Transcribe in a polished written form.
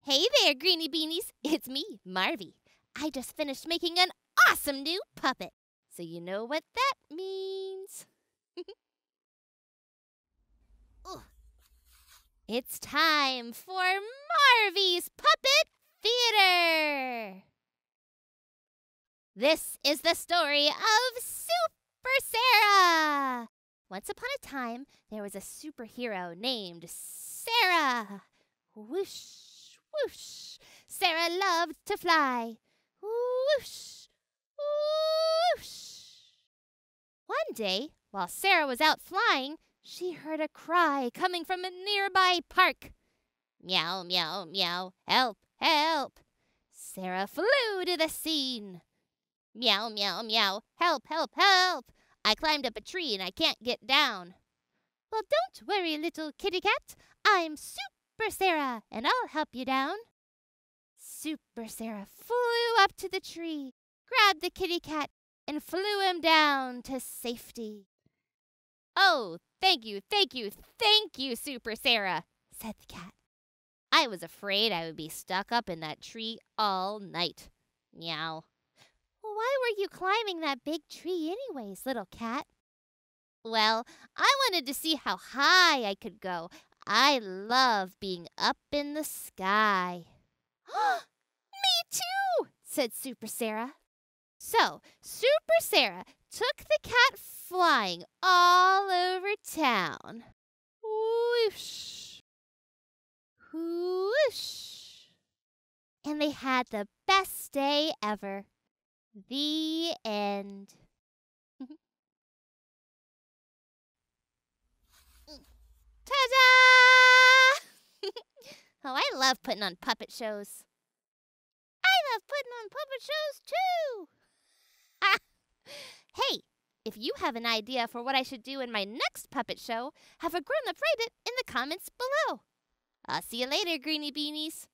Hey there, Greenie Beanies. It's me, Marvy. I just finished making an awesome new puppet. So you know what that means. Ooh. It's time for Marvy's Puppet Theater. This is the story of Super Sarah. Once upon a time, there was a superhero named Sarah. Whoosh, whoosh. Sarah loved to fly. Whoosh, whoosh. One day, while Sarah was out flying, she heard a cry coming from a nearby park. Meow, meow, meow, help, help. Sarah flew to the scene. Meow, meow, meow, help, help, help. I climbed up a tree and I can't get down. Well, don't worry, little kitty cat. I'm Super Sarah, and I'll help you down. Super Sarah flew up to the tree, grabbed the kitty cat, and flew him down to safety. Oh, thank you, Super Sarah, said the cat. I was afraid I would be stuck up in that tree all night. Meow. Why were you climbing that big tree anyways, little cat? Well, I wanted to see how high I could go. I love being up in the sky. Me too, said Super Sarah. So, Super Sarah took the cat flying all over town. Whoosh, whoosh. And they had the best day ever. The end. Ta-da! Oh, I love putting on puppet shows. I love putting on puppet shows too. Hey, if you have an idea for what I should do in my next puppet show, have a grown-up write it in the comments below. I'll see you later, Greenie Beanies.